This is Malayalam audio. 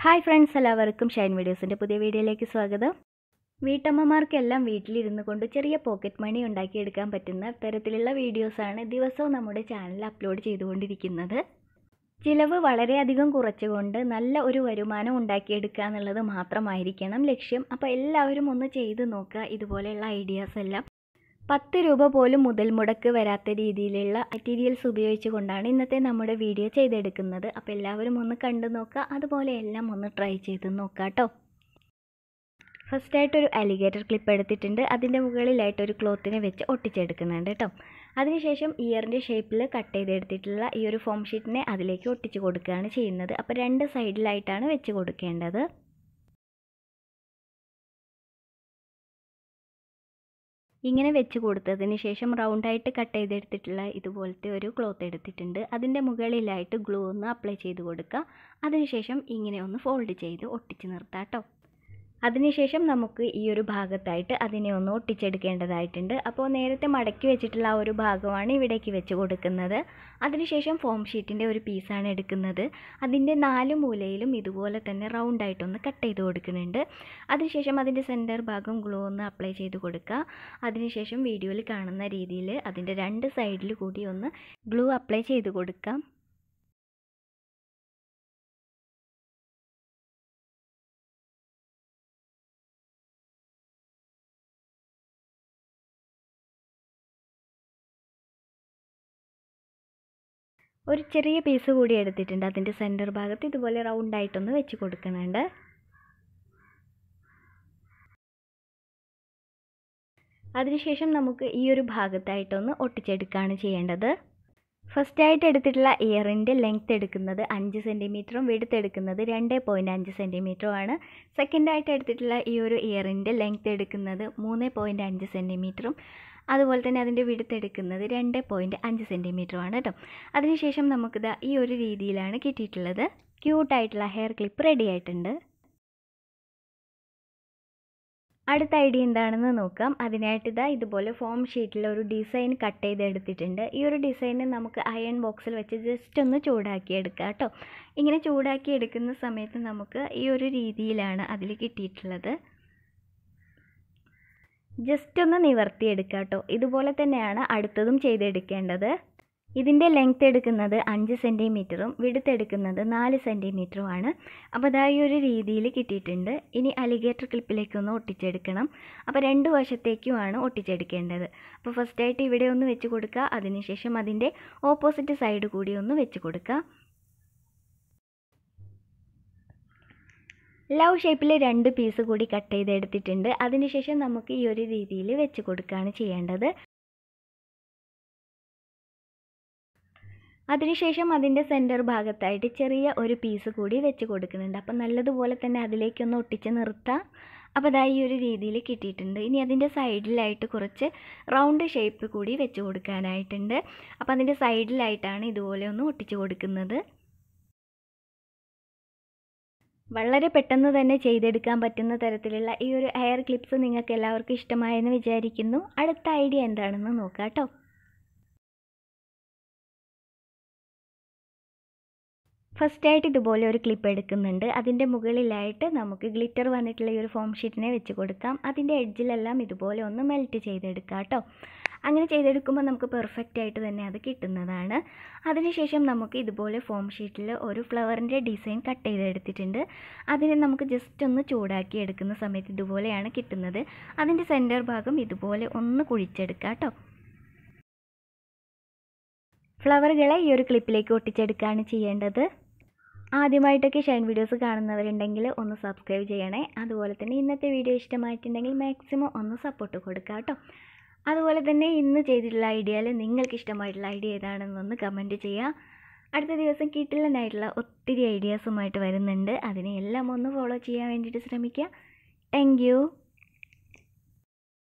ഹായ് ഫ്രണ്ട്സ്, എല്ലാവർക്കും ഷൈൻ വീഡിയോസിൻ്റെ പുതിയ വീഡിയോയിലേക്ക് സ്വാഗതം. വീട്ടമ്മമാർക്കെല്ലാം വീട്ടിലിരുന്നു കൊണ്ട് ചെറിയ പോക്കറ്റ് മണി ഉണ്ടാക്കിയെടുക്കാൻ പറ്റുന്ന തരത്തിലുള്ള വീഡിയോസാണ് ദിവസവും നമ്മുടെ ചാനലിൽ അപ്ലോഡ് ചെയ്തുകൊണ്ടിരിക്കുന്നത്. ചിലവ് വളരെയധികം കുറച്ചുകൊണ്ട് നല്ല ഒരു വരുമാനം ഉണ്ടാക്കിയെടുക്കുക എന്നുള്ളത് മാത്രമായിരിക്കണം ലക്ഷ്യം. അപ്പോൾ എല്ലാവരും ഒന്ന് ചെയ്ത് നോക്കുക. ഇതുപോലെയുള്ള ഐഡിയാസ് എല്ലാം 10 രൂപ പോലും മുതൽ മുടക്ക് വരാത്ത രീതിയിലുള്ള മെറ്റീരിയൽസ് ഉപയോഗിച്ചുകൊണ്ടാണ് ഇന്നത്തെ നമ്മുടെ വീഡിയോ ചെയ്തെടുക്കുന്നത്. അപ്പോൾ എല്ലാവരും ഒന്ന് കണ്ടു നോക്കുക, അതുപോലെ എല്ലാം ഒന്ന് ട്രൈ ചെയ്ത് നോക്കുക കേട്ടോ. ഫസ്റ്റായിട്ടൊരു അലിഗേറ്റർ ക്ലിപ്പ് എടുത്തിട്ടുണ്ട്. അതിൻ്റെ മുകളിലായിട്ടൊരു ക്ലോത്തിനെ വെച്ച് ഒട്ടിച്ചെടുക്കുന്നുണ്ട് കേട്ടോ. അതിനുശേഷം ഇയറിൻ്റെ ഷേപ്പിൽ കട്ട് ചെയ്തെടുത്തിട്ടുള്ള ഈ ഒരു ഫോം ഷീറ്റിനെ അതിലേക്ക് ഒട്ടിച്ച് കൊടുക്കുകയാണ് ചെയ്യുന്നത്. അപ്പോൾ 2 സൈഡിലായിട്ടാണ് വെച്ച് കൊടുക്കേണ്ടത്. ഇങ്ങനെ വെച്ച് കൊടുത്തതിന് ശേഷം റൗണ്ടായിട്ട് കട്ട് ചെയ്തെടുത്തിട്ടുള്ള ഇതുപോലത്തെ ഒരു ക്ലോത്ത് എടുത്തിട്ടുണ്ട്. അതിൻ്റെ മുകളിലായിട്ട് ഗ്ലൂ ഒന്ന് അപ്ലൈ ചെയ്ത് കൊടുക്കുക. അതിനുശേഷം ഇങ്ങനെ ഒന്ന് ഫോൾഡ് ചെയ്ത് ഒട്ടിച്ച് നിർത്താം കേട്ടോ. അതിനുശേഷം നമുക്ക് ഈ ഒരു ഭാഗത്തായിട്ട് അതിനെ ഒന്ന് ഒട്ടിച്ചെടുക്കേണ്ടതായിട്ടുണ്ട്. അപ്പോൾ നേരത്തെ മടക്കി വെച്ചിട്ടുള്ള ആ ഒരു ഭാഗമാണ് ഇവിടേക്ക് വെച്ച് കൊടുക്കുന്നത്. അതിനുശേഷം ഫോം ഷീറ്റിൻ്റെ ഒരു പീസാണ് എടുക്കുന്നത്. അതിൻ്റെ 4 മൂലയിലും ഇതുപോലെ തന്നെ റൗണ്ടായിട്ടൊന്ന് കട്ട് ചെയ്ത് കൊടുക്കുന്നുണ്ട്. അതിനുശേഷം അതിൻ്റെ സെൻറ്റർ ഭാഗം ഗ്ലൂ ഒന്ന് അപ്ലൈ ചെയ്ത് കൊടുക്കുക. അതിനുശേഷം വീഡിയോയിൽ കാണുന്ന രീതിയിൽ അതിൻ്റെ 2 സൈഡിൽ കൂടി ഒന്ന് ഗ്ലൂ അപ്ലൈ ചെയ്ത് കൊടുക്കാം. ഒരു ചെറിയ പീസ് കൂടി എടുത്തിട്ടുണ്ട്. അതിൻ്റെ സെൻറ്റർ ഭാഗത്ത് ഇതുപോലെ റൗണ്ടായിട്ടൊന്ന് വെച്ച് കൊടുക്കുന്നുണ്ട്. അതിനുശേഷം നമുക്ക് ഈ ഒരു ഭാഗത്തായിട്ടൊന്ന് ഒട്ടിച്ചെടുക്കുകയാണ് ചെയ്യേണ്ടത്. ഫസ്റ്റായിട്ട് എടുത്തിട്ടുള്ള ഇയറിൻ്റെ ലെങ്ത്ത് എടുക്കുന്നത് 5 സെൻറ്റിമീറ്ററും വിഡ്ത്ത് എടുക്കുന്നത് 2.5 സെൻറ്റിമീറ്ററുമാണ്. സെക്കൻഡായിട്ട് എടുത്തിട്ടുള്ള ഈ ഒരു ഇയറിൻ്റെ ലെങ്ത്ത് എടുക്കുന്നത് 3.5 സെൻറ്റിമീറ്ററും അതുപോലെ തന്നെ അതിൻ്റെ വിഡ്ത്ത് എടുക്കുന്നത് 2.5 സെൻറ്റിമീറ്ററുമാണ് കേട്ടോ. അതിനുശേഷം നമുക്കിത് ഈ ഒരു രീതിയിലാണ് കിട്ടിയിട്ടുള്ളത്. ക്യൂട്ടായിട്ടുള്ള ഹെയർ ക്ലിപ്പ് റെഡി ആയിട്ടുണ്ട്. അടുത്ത ഐഡിയ എന്താണെന്ന് നോക്കാം. അതിനായിട്ട് ഇതുപോലെ ഫോം ഷീറ്റിൽ ഒരു ഡിസൈൻ കട്ട് ചെയ്തെടുത്തിട്ടുണ്ട്. ഈ ഒരു ഡിസൈന് നമുക്ക് അയൺ ബോക്സിൽ വെച്ച് ജസ്റ്റ് ഒന്ന് ചൂടാക്കി എടുക്കാം കേട്ടോ. ഇങ്ങനെ ചൂടാക്കി എടുക്കുന്ന സമയത്ത് നമുക്ക് ഈ ഒരു രീതിയിലാണ് അതിൽ കിട്ടിയിട്ടുള്ളത്. ജസ്റ്റ് ഒന്ന് നിവർത്തിയെടുക്കുക കേട്ടോ. ഇതുപോലെ തന്നെയാണ് അടുത്തതും ചെയ്തെടുക്കേണ്ടത്. ഇതിൻ്റെ ലെങ്ത്ത് എടുക്കുന്നത് 5 സെൻറ്റിമീറ്ററും വിഡ്ത്ത് എടുക്കുന്നത് 4 സെൻറ്റിമീറ്ററുമാണ്. അപ്പോൾ ഈ ഒരു രീതിയിൽ കിട്ടിയിട്ടുണ്ട്. ഇനി അലിഗേറ്റർ ക്ലിപ്പിലേക്കൊന്ന് ഒട്ടിച്ചെടുക്കണം. അപ്പോൾ 2 വശത്തേക്കുമാണ് ഒട്ടിച്ചെടുക്കേണ്ടത്. അപ്പോൾ ഫസ്റ്റായിട്ട് ഇവിടെ ഒന്ന് വെച്ച് കൊടുക്കുക. അതിനുശേഷം അതിൻ്റെ ഓപ്പോസിറ്റ് സൈഡ് കൂടി ഒന്ന് വെച്ച് കൊടുക്കുക. ലവ് ഷേപ്പിൽ 2 പീസ് കൂടി കട്ട് ചെയ്തെടുത്തിട്ടുണ്ട്. അതിനുശേഷം നമുക്ക് ഈ ഒരു രീതിയിൽ വെച്ച് കൊടുക്കുകയാണ് ചെയ്യേണ്ടത്. അതിനുശേഷം അതിൻ്റെ സെൻറ്റർ ഭാഗത്തായിട്ട് ചെറിയ ഒരു പീസ് കൂടി വെച്ച് കൊടുക്കുന്നുണ്ട്. അപ്പം നല്ലതുപോലെ തന്നെ അതിലേക്കൊന്ന് ഒട്ടിച്ച് നിർത്താം. അപ്പോൾ ഈ ഒരു രീതിയിൽ കിട്ടിയിട്ടുണ്ട്. ഇനി അതിൻ്റെ സൈഡിലായിട്ട് കുറച്ച് റൗണ്ട് ഷേപ്പ് കൂടി വെച്ച് കൊടുക്കാനായിട്ടുണ്ട്. അപ്പോൾ അതിൻ്റെ സൈഡിലായിട്ടാണ് ഇതുപോലെ ഒന്ന് ഒട്ടിച്ച് കൊടുക്കുന്നത്. വളരെ പെട്ടെന്ന് തന്നെ ചെയ്തെടുക്കാൻ പറ്റുന്ന തരത്തിലുള്ള ഈ ഒരു ഹെയർ ക്ലിപ്സ് നിങ്ങൾക്ക് എല്ലാവർക്കും ഇഷ്ടമായെന്ന് വിചാരിക്കുന്നു. അടുത്ത ഐഡിയ എന്താണെന്ന് നോക്കാം കേട്ടോ. ഫസ്റ്റായിട്ട് ഇതുപോലെ ഒരു ക്ലിപ്പ് എടുക്കുന്നുണ്ട്. അതിൻ്റെ മുകളിലായിട്ട് നമുക്ക് ഗ്ലിറ്റർ വന്നിട്ടുള്ള ഈ ഒരു ഫോം ഷീറ്റിനെ വെച്ച് കൊടുക്കാം. അതിൻ്റെ എഡ്ജിലെല്ലാം ഇതുപോലെ ഒന്ന് മെൽറ്റ് ചെയ്തെടുക്കാം കേട്ടോ. അങ്ങനെ ചെയ്തെടുക്കുമ്പോൾ നമുക്ക് പെർഫെക്റ്റ് ആയിട്ട് തന്നെ അത് കിട്ടുന്നതാണ്. അതിനുശേഷം നമുക്ക് ഇതുപോലെ ഫോം ഷീറ്റിൽ ഒരു ഫ്ലവറിൻ്റെ ഡിസൈൻ കട്ട് ചെയ്തെടുത്തിട്ടുണ്ട്. അതിനെ നമുക്ക് ജസ്റ്റ് ഒന്ന് ചൂടാക്കി എടുക്കുന്ന സമയത്ത് ഇതുപോലെയാണ് കിട്ടുന്നത്. അതിൻ്റെ സെൻറ്റർ ഭാഗം ഇതുപോലെ ഒന്ന് കുഴിച്ചെടുക്കാം കേട്ടോ. ഫ്ലവറുകളെ ഈ ഒരു ക്ലിപ്പിലേക്ക് ഒട്ടിച്ചെടുക്കുകയാണ് ചെയ്യേണ്ടത്. ആദ്യമായിട്ടൊക്കെ ഷൈൻ വീഡിയോസ് കാണുന്നവരുണ്ടെങ്കിൽ ഒന്ന് സബ്സ്ക്രൈബ് ചെയ്യണേ. അതുപോലെ തന്നെ ഇന്നത്തെ വീഡിയോ ഇഷ്ടമായിട്ടുണ്ടെങ്കിൽ മാക്സിമം ഒന്ന് സപ്പോർട്ട് കൊടുക്കുക കേട്ടോ. അതുപോലെ തന്നെ ഇന്ന് ചെയ്തിട്ടുള്ള ഐഡിയയിൽ നിങ്ങൾക്ക് ഇഷ്ടമായിട്ടുള്ള ഐഡിയ ഏതാണെന്നൊന്ന് കമൻറ്റ് ചെയ്യുക. അടുത്ത ദിവസം കിട്ടില്ലെന്നായിട്ടുള്ള ഒത്തിരി ഐഡിയാസുമായിട്ട് വരുന്നുണ്ട്. അതിനെല്ലാം ഒന്ന് ഫോളോ ചെയ്യാൻ വേണ്ടിയിട്ട് ശ്രമിക്കുക. Thank you.